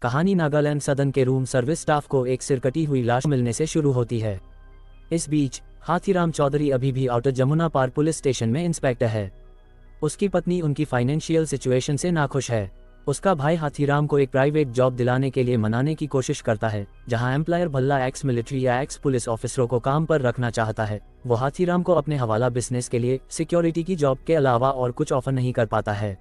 कहानी नागालैंड सदन के रूम सर्विस स्टाफ को एक सिरकटी हुई लाश मिलने से शुरू होती है। इस बीच हाथीराम चौधरी अभी भी आउटर जमुना पार पुलिस स्टेशन में इंस्पेक्टर है। उसकी पत्नी उनकी फाइनेंशियल सिचुएशन से नाखुश है। उसका भाई हाथीराम को एक प्राइवेट जॉब दिलाने के लिए मनाने की कोशिश करता है, जहां एम्प्लॉयर भल्ला एक्स मिलिट्री या एक्स पुलिस ऑफिसरों को काम पर रखना चाहता है। वो हाथीराम को अपने हवाला बिजनेस के लिए सिक्योरिटी की जॉब के अलावा और कुछ ऑफर नहीं कर पाता है।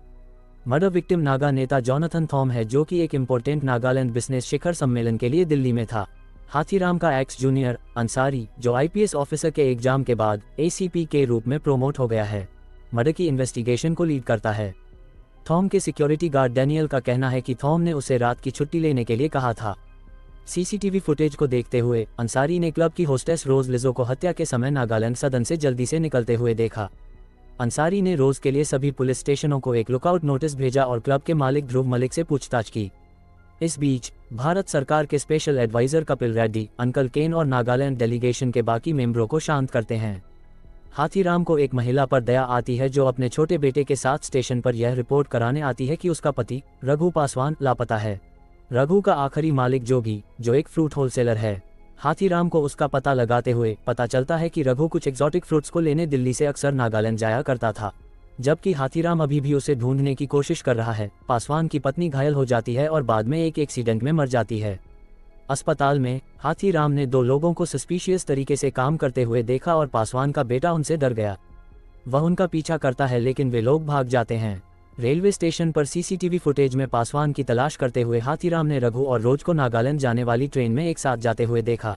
मर्डर विक्टिम नागा नेता जोनाथन थॉम है, जो कि एक इम्पोर्टेंट नागालैंड बिजनेस शिखर सम्मेलन के लिए दिल्ली में था। हाथीराम का एक्स जूनियर अंसारी, जो आईपीएस ऑफिसर के एग्जाम के बाद एसीपी के रूप में प्रोमोट हो गया है, मर्डर की इन्वेस्टिगेशन को लीड करता है। थॉम के सिक्योरिटी गार्ड डैनियल का कहना है कि थॉम ने उसे रात की छुट्टी लेने के लिए कहा था। सीसीटीवी फुटेज को देखते हुए अंसारी ने क्लब की होस्टेस रोज लिजो को हत्या के समय नागालैंड सदन से जल्दी से निकलते हुए देखा। अंसारी ने रोज के लिए सभी पुलिस स्टेशनों को एक लुकआउट नोटिस भेजा और क्लब के मालिक ध्रुव मलिक से पूछताछ की। इस बीच भारत सरकार के special adviser Kapil Reddy, uncle Ken और नागालैंड डेलीगेशन के बाकी मेंबरों को शांत करते हैं। हाथीराम को एक महिला पर दया आती है, जो अपने छोटे बेटे के साथ स्टेशन पर यह रिपोर्ट कराने आती है कि उसका पति रघु पासवान लापता है। रघु का आखिरी मालिक जोगी, जो एक फ्रूट होलसेलर है। हाथीराम को उसका पता लगाते हुए पता चलता है कि रघु कुछ एक्सोटिक फ्रूट्स को लेने दिल्ली से अक्सर नागालैंड जाया करता था, जबकि हाथीराम अभी भी उसे ढूंढने की कोशिश कर रहा है। पासवान की पत्नी घायल हो जाती है और बाद में एक एक्सीडेंट में मर जाती है। अस्पताल में हाथीराम ने दो लोगों को सस्पिशियस तरीके से काम करते हुए देखा और पासवान का बेटा उनसे डर गया। वह उनका पीछा करता है, लेकिन वे लोग भाग जाते हैं। रेलवे स्टेशन पर सीसीटीवी फुटेज में पासवान की तलाश करते हुए हाथीराम ने रघु और रोज को नागालैंड जाने वाली ट्रेन में एक साथ जाते हुए देखा।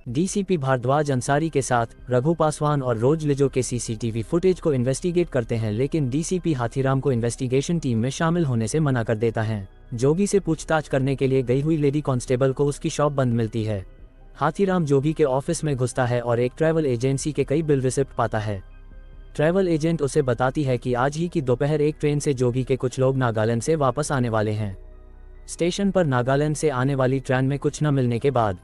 डीसीपी भारद्वाज अंसारी के साथ रघु पासवान और रोज लिजो के सीसीटीवी फुटेज को इन्वेस्टिगेट करते हैं, लेकिन डीसीपी हाथीराम को इन्वेस्टिगेशन टीम में शामिल होने से मना कर देता है। जोगी से पूछताछ करने के लिए गई हुई लेडी कांस्टेबल को उसकी शॉप बंद मिलती है। हाथीराम जोगी के ऑफिस में घुसता है और एक ट्रैवल एजेंसी के कई बिल रिसिप्ट पाता है। ट्रैवल एजेंट उसे बताती है कि आज ही की दोपहर एक ट्रेन से जोगी के कुछ लोग नागालैंड से वापस आने वाले हैं। स्टेशन पर नागालैंड से आने वाली ट्रेन में कुछ न मिलने के बाद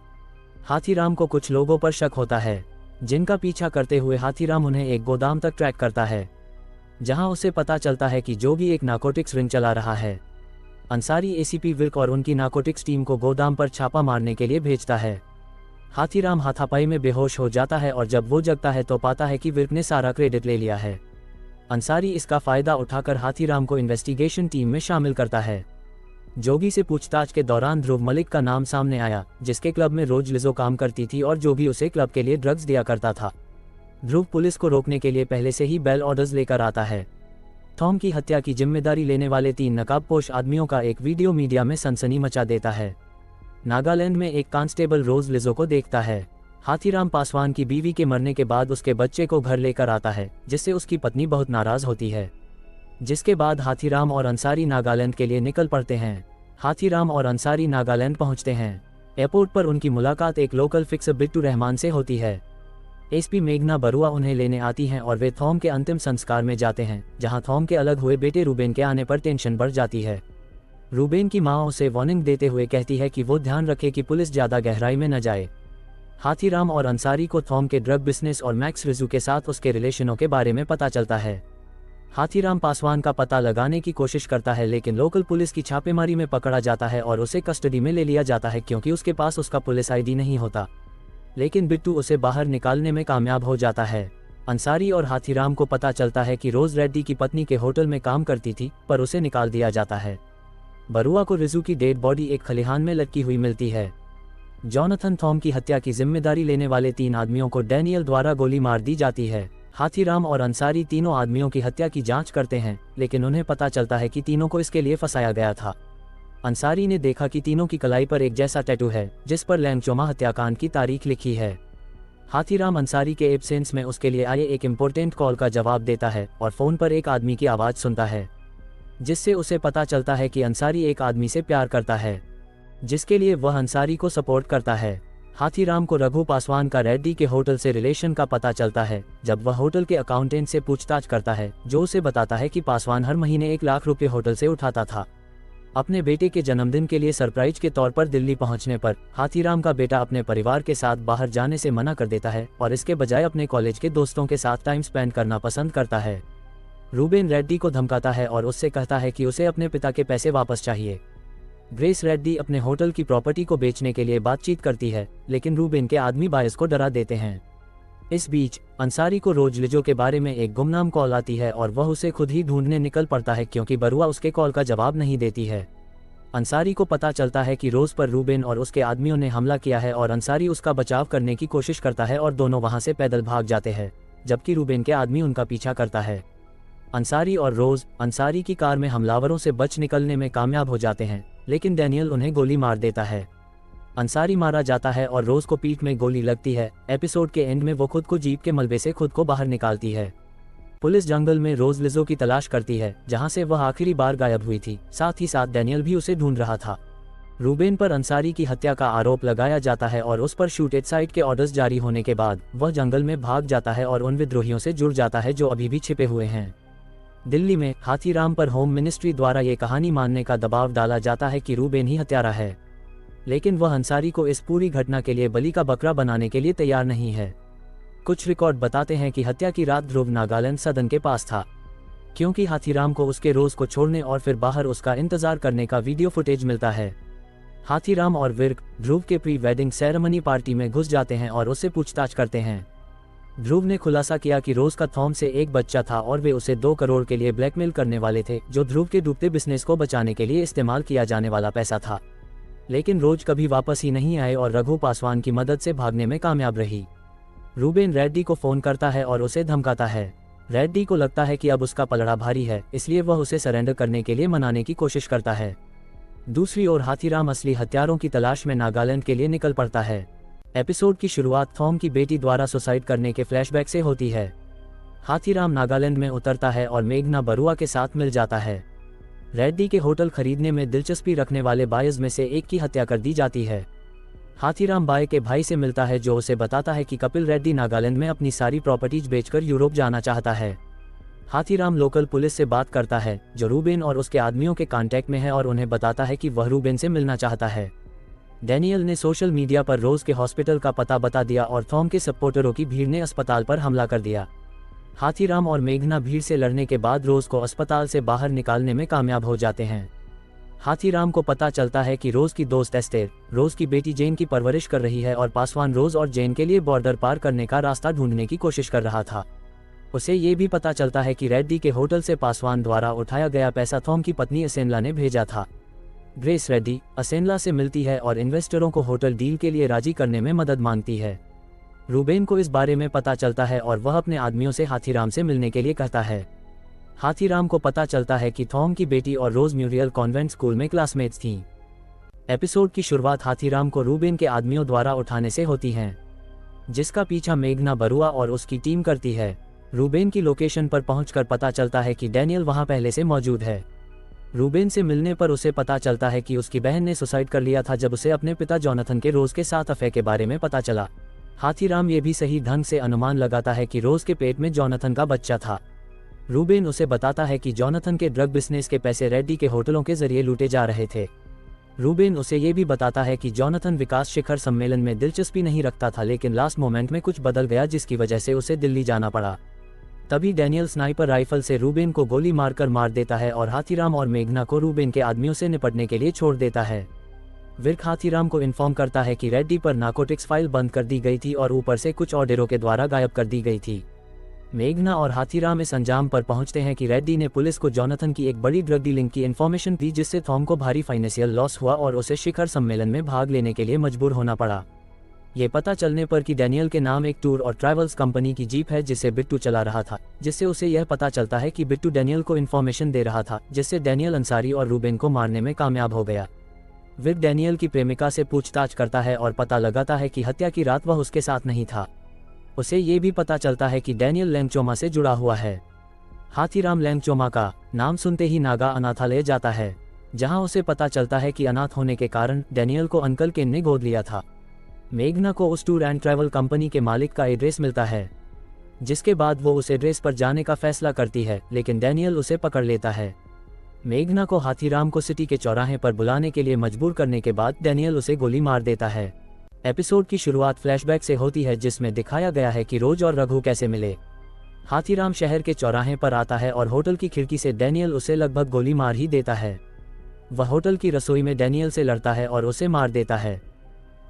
हाथीराम को कुछ लोगों पर शक होता है, जिनका पीछा करते हुए हाथीराम उन्हें एक गोदाम तक ट्रैक करता है, जहां उसे पता चलता है कि जोगी एक नारकोटिक्स रिंग चला रहा है। अंसारी एसीपी विल्क और उनकी नारकोटिक्स टीम को गोदाम पर छापा मारने के लिए भेजता है। हाथीराम हाथापाई में बेहोश हो जाता है और जब वो जगता है तो पाता है कि विल्क ने सारा क्रेडिट ले लिया है। अंसारी इसका फायदा उठाकर हाथीराम को इन्वेस्टिगेशन टीम में शामिल करता है। जोगी से पूछताछ के दौरान ध्रुव मलिक का नाम सामने आया, जिसके क्लब में रोज लिजो काम करती थी और जो भी उसे क्लब के लिए ड्रग्स दिया करता था। ध्रुव पुलिस को रोकने के लिए पहले से ही बेल ऑर्डर्स लेकर आता है। थॉम की हत्या की जिम्मेदारी लेने वाले 3 नकाबपोश आदमियों का एक वीडियो मीडिया में सनसनी मचा देता है। नागालैंड में एक कांस्टेबल रोज लिजो को देखता है। हाथीराम पासवान की बीवी के मरने के बाद उसके बच्चे को घर लेकर आता है, जिससे उसकी पत्नी बहुत नाराज होती है। जिसके बाद हाथीराम और अंसारी नागालैंड के लिए निकल पड़ते हैं। हाथीराम और अंसारी नागालैंड पहुंचते हैं। एयरपोर्ट पर उनकी मुलाकात एक लोकल फिक्सर बिट्टू रहमान से होती है। एसपी मेघना बरुआ उन्हें लेने आती हैं और वे थॉम के अंतिम संस्कार में जाते हैं, जहां थॉम के अलग हुए बेटे रूबेन के आने पर टेंशन बढ़ जाती है। रूबेन की मां उसे वार्निंग देते हुए कहती है कि वो ध्यान रखे कि पुलिस ज्यादा गहराई में न जाए। हाथीराम और अंसारी को थॉम के ड्रग बिजनेस और मैक्स रिजू के साथ उसके रिलेशनों के बारे में पता चलता है। हाथीराम पासवान का पता लगाने की कोशिश करता है, लेकिन लोकल पुलिस की छापेमारी में पकड़ा जाता है और उसे कस्टडी में ले लिया जाता है, क्योंकि उसके पास उसका पुलिस आईडी नहीं होता। लेकिन बिट्टू उसे बाहर निकालने में कामयाब हो जाता है। अंसारी और हाथीराम को पता चलता है कि रोज रेड्डी की पत्नी के होटल में काम करती थी, पर उसे निकाल दिया जाता है। बरुआ को रिजू की डेड बॉडी एक खलिहान में लटकी हुई मिलती है। जोनाथन थॉम की हत्या की जिम्मेदारी लेने वाले 3 आदमियों को डैनियल द्वारा गोली मार दी जाती है। हाथीराम और अंसारी तीनों आदमियों की हत्या की जांच करते हैं, लेकिन उन्हें पता चलता है कि तीनों को इसके लिए फंसाया गया था। अंसारी ने देखा कि तीनों की कलाई पर एक जैसा टैटू है, जिस पर लैंगचोमा हत्याकांड की तारीख लिखी है। हाथीराम अंसारी के एब्सेंस में उसके लिए आए एक इम्पोर्टेंट कॉल का जवाब देता है और फोन पर एक आदमी की आवाज़ सुनता है, जिससे उसे पता चलता है कि अंसारी एक आदमी से प्यार करता है, जिसके लिए वह अंसारी को सपोर्ट करता है। हाथीराम को रघु पासवान का रेड्डी के होटल से रिलेशन का पता चलता है, जब वह होटल के अकाउंटेंट से पूछताछ करता है, जो उसे बताता है कि पासवान हर महीने 1 लाख रुपए होटल से उठाता था। अपने बेटे के जन्मदिन के लिए सरप्राइज के तौर पर दिल्ली पहुंचने पर हाथीराम का बेटा अपने परिवार के साथ बाहर जाने से मना कर देता है और इसके बजाय अपने कॉलेज के दोस्तों के साथ टाइम स्पेंड करना पसंद करता है। रूबेन रेड्डी को धमकाता है और उससे कहता है कि उसे अपने पिता के पैसे वापस चाहिए। ग्रेस रेड्डी अपने होटल की प्रॉपर्टी को बेचने के लिए बातचीत करती है, लेकिन रूबेन के आदमी बायस को डरा देते हैं। इस बीच अंसारी को रोज लिजो के बारे में एक गुमनाम कॉल आती है और वह उसे खुद ही ढूंढने निकल पड़ता है क्योंकि बरुआ उसके कॉल का जवाब नहीं देती है। अंसारी को पता चलता है कि रोज पर रूबेन और उसके आदमियों ने हमला किया है और अंसारी उसका बचाव करने की कोशिश करता है और दोनों वहां से पैदल भाग जाते हैं, जबकि रूबेन के आदमी उनका पीछा करता है। अंसारी और रोज अंसारी की कार में हमलावरों से बच निकलने में कामयाब हो जाते हैं, लेकिन डैनियल उन्हें गोली मार देता है। अंसारी मारा जाता है और रोज को पीठ में गोली लगती है। एपिसोड के एंड में वो खुद को जीप के मलबे से खुद को बाहर निकालती है। पुलिस जंगल में रोज लिजो की तलाश करती है, जहां से वह आखिरी बार गायब हुई थी। साथ ही साथ डैनियल भी उसे ढूंढ रहा था। रूबेन पर अंसारी की हत्या का आरोप लगाया जाता है और उस पर शूट एट साइट के ऑर्डर्स जारी होने के बाद वह जंगल में भाग जाता है और उन विद्रोहियों से जुड़ जाता है जो अभी भी छिपे हुए हैं। दिल्ली में हाथीराम पर होम मिनिस्ट्री द्वारा ये कहानी मानने का दबाव डाला जाता है कि रूबेन ही हत्यारा है, लेकिन वह अंसारी को इस पूरी घटना के लिए बलि का बकरा बनाने के लिए तैयार नहीं है। कुछ रिकॉर्ड बताते हैं कि हत्या की रात ध्रुव नागालैंड सदन के पास था, क्योंकि हाथीराम को उसके रोज को छोड़ने और फिर बाहर उसका इंतजार करने का वीडियो फुटेज मिलता है। हाथीराम और विर्क ध्रुव के प्री वेडिंग सेरेमनी पार्टी में घुस जाते हैं और उससे पूछताछ करते हैं। ध्रुव ने खुलासा किया कि रोज का थॉम से एक बच्चा था और वे उसे 2 करोड़ के लिए ब्लैकमेल करने वाले थे, जो ध्रुव के डूबते बिजनेस को बचाने के लिए इस्तेमाल किया जाने वाला पैसा था। लेकिन रोज कभी वापस ही नहीं आए और रघु पासवान की मदद से भागने में कामयाब रही। रूबेन रेड्डी को फोन करता है और उसे धमकाता है। रेड्डी को लगता है कि अब उसका पलड़ा भारी है, इसलिए वह उसे सरेंडर करने के लिए मनाने की कोशिश करता है। दूसरी ओर हाथीराम असली हत्यारों की तलाश में नागालैंड के लिए निकल पड़ता है। एपिसोड की शुरुआत थॉम की बेटी द्वारा सुसाइड करने के फ्लैशबैक से होती है। हाथीराम नागालैंड में उतरता है और मेघना बरुआ के साथ मिल जाता है। रेड्डी के होटल खरीदने में दिलचस्पी रखने वाले बायर्स में से एक की हत्या कर दी जाती है। हाथीराम बाय के भाई से मिलता है, जो उसे बताता है कि कपिल रेड्डी नागालैंड में अपनी सारी प्रॉपर्टीज बेचकर यूरोप जाना चाहता है। हाथीराम लोकल पुलिस से बात करता है, जो रूबेन और उसके आदमियों के कांटेक्ट में है, और उन्हें बताता है कि वह रूबेन से मिलना चाहता है। डैनियल ने सोशल मीडिया पर रोज के हॉस्पिटल का पता बता दिया और थॉम के सपोर्टरों की भीड़ ने अस्पताल पर हमला कर दिया। हाथीराम और मेघना भीड़ से लड़ने के बाद रोज को अस्पताल से बाहर निकालने में कामयाब हो जाते हैं। हाथीराम को पता चलता है कि रोज की दोस्त एस्तेर रोज की बेटी जेन की परवरिश कर रही है और पासवान रोज और जेन के लिए बॉर्डर पार करने का रास्ता ढूंढने की कोशिश कर रहा था। उसे ये भी पता चलता है कि रेड्डी के होटल से पासवान द्वारा उठाया गया पैसा थॉम की पत्नी असेनला ने भेजा था। ग्रेस रेड्डी असेनला से मिलती है और इन्वेस्टरों को होटल डील के लिए राजी करने में मदद मांगती है। रूबेन को इस बारे में पता चलता है और वह अपने आदमियों से हाथीराम से मिलने के लिए कहता है। हाथीराम को पता चलता है कि थॉम की बेटी और रोज म्यूरियल कॉन्वेंट स्कूल में क्लासमेट्स थीं। एपिसोड की शुरुआत हाथीराम को रूबेन के आदमियों द्वारा उठाने से होती है, जिसका पीछा मेघना बरुआ और उसकी टीम करती है। रूबेन की लोकेशन पर पहुंचकर पता चलता है कि डैनियल वहां पहले से मौजूद है। रूबेन से मिलने पर उसे पता चलता है कि उसकी बहन ने सुसाइड कर लिया था जब उसे अपने पिता जॉनथन के रोज के साथ अफेयर के बारे में पता चला। हाथीराम ये भी सही ढंग से अनुमान लगाता है कि रोज के पेट में जॉनथन का बच्चा था। रूबेन उसे बताता है कि जॉनथन के ड्रग बिजनेस के पैसे रेड्डी के होटलों के जरिए लूटे जा रहे थे। रूबेन उसे ये भी बताता है कि जॉनथन विकास शिखर सम्मेलन में दिलचस्पी नहीं रखता था, लेकिन लास्ट मोमेंट में कुछ बदल गया जिसकी वजह से उसे दिल्ली जाना पड़ा। तभी डैनियल स्नाइपर राइफल से रूबेन को गोली मारकर मार देता है और हाथीराम और मेघना को रूबेन के आदमियों से निपटने के लिए छोड़ देता है। विर्क हाथीराम को इन्फॉर्म करता है कि रेड्डी पर नार्कोटिक्स फाइल बंद कर दी गई थी और ऊपर से कुछ ऑर्डरों के द्वारा गायब कर दी गई थी। मेघना और हाथीराम इस अंजाम पर पहुंचते हैं कि रेड्डी ने पुलिस को जॉनथन की एक बड़ी ड्रग डीलिंग की इन्फॉर्मेशन दी, जिससे थॉम को भारी फाइनेंशियल लॉस हुआ और उसे शिखर सम्मेलन में भाग लेने के लिए मजबूर होना पड़ा। ये पता चलने पर कि डैनियल के नाम एक टूर और ट्रैवल्स कंपनी की जीप है जिसे बिट्टू चला रहा था, जिससे उसे यह पता चलता है कि बिट्टू डैनियल को इन्फॉर्मेशन दे रहा था, जिससे डैनियल अंसारी और रूबेन को मारने में कामयाब हो गया। विर्क डैनियल की प्रेमिका से पूछताछ करता है और पता लगाता है कि हत्या की रात वह उसके साथ नहीं था। उसे ये भी पता चलता है कि डैनियल लैंगचोमा से जुड़ा हुआ है। हाथीराम लैंगचोमा का नाम सुनते ही नागा अनाथालय जाता है, जहां उसे पता चलता है कि अनाथ होने के कारण डैनियल को अंकल केन ने गोद लिया था। मेघना को उस टूर एंड ट्रैवल कंपनी के मालिक का एड्रेस मिलता है, जिसके बाद वो उस एड्रेस पर जाने का फैसला करती है, लेकिन डैनियल उसे पकड़ लेता है। मेघना को हाथीराम को सिटी के चौराहे पर बुलाने के लिए मजबूर करने के बाद डैनियल उसे गोली मार देता है। एपिसोड की शुरुआत फ्लैशबैक से होती है, जिसमें दिखाया गया है कि रोज और रघु कैसे मिले। हाथीराम शहर के चौराहे पर आता है और होटल की खिड़की से डैनियल उसे लगभग गोली मार ही देता है। वह होटल की रसोई में डैनियल से लड़ता है और उसे मार देता है।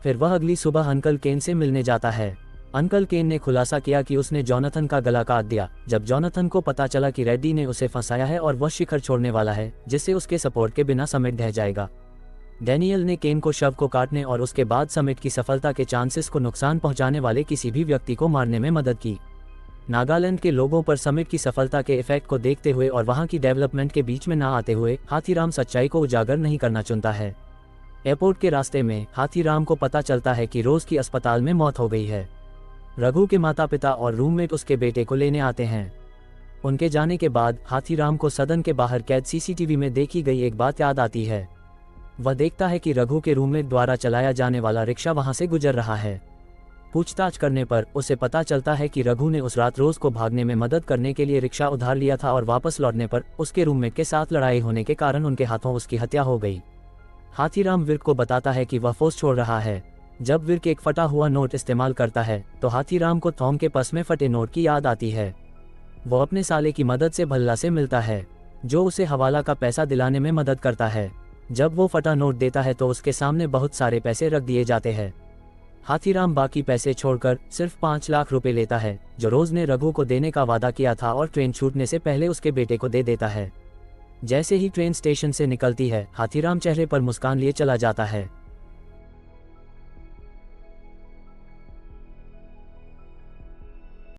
फिर वह अगली सुबह अंकल केन से मिलने जाता है। अंकल केन ने खुलासा किया कि उसने जॉनथन का गला काट दिया जब जॉनथन को पता चला कि रेड्डी ने उसे फंसाया है और वह शिखर छोड़ने वाला है, जिससे उसके सपोर्ट के बिना समिट ढह जाएगा। डैनियल ने केन को शव को काटने और उसके बाद समिट की सफलता के चांसेस को नुकसान पहुंचाने वाले किसी भी व्यक्ति को मारने में मदद की। नागालैंड के लोगों पर समिट की सफलता के इफेक्ट को देखते हुए और वहां की डेवलपमेंट के बीच में ना आते हुए हाथीराम सच्चाई को उजागर नहीं करना चुनता है। एयरपोर्ट के रास्ते में हाथीराम को पता चलता है कि रोज की अस्पताल में मौत हो गई है। रघु के माता पिता और रूममेट उसके बेटे को लेने आते हैं। उनके जाने के बाद हाथीराम को सदन के बाहर कैद सीसीटीवी में देखी गई एक बात याद आती है। वह देखता है कि रघु के रूममेट द्वारा चलाया जाने वाला रिक्शा वहां से गुजर रहा है। पूछताछ करने पर उसे पता चलता है कि रघु ने उस रात रोज को भागने में मदद करने के लिए रिक्शा उधार लिया था और वापस लौटने पर उसके रूममेट के साथ लड़ाई होने के कारण उनके हाथों उसकी हत्या हो गई। हाथीराम विर्क को बताता है कि वह फोर्स छोड़ रहा है। जब विर्क एक फटा हुआ नोट इस्तेमाल करता है तो हाथीराम को थॉम के पर्स में फटे नोट की याद आती है। वो अपने साले की मदद से भल्ला से मिलता है, जो उसे हवाला का पैसा दिलाने में मदद करता है। जब वो फटा नोट देता है तो उसके सामने बहुत सारे पैसे रख दिए जाते हैं। हाथीराम बाकी पैसे छोड़कर सिर्फ 5 लाख रुपए लेता है, जो रोज ने रघु को देने का वादा किया था, और ट्रेन छूटने से पहले उसके बेटे को दे देता है। जैसे ही ट्रेन स्टेशन से निकलती है, हाथीराम चेहरे पर मुस्कान लिए चला जाता है।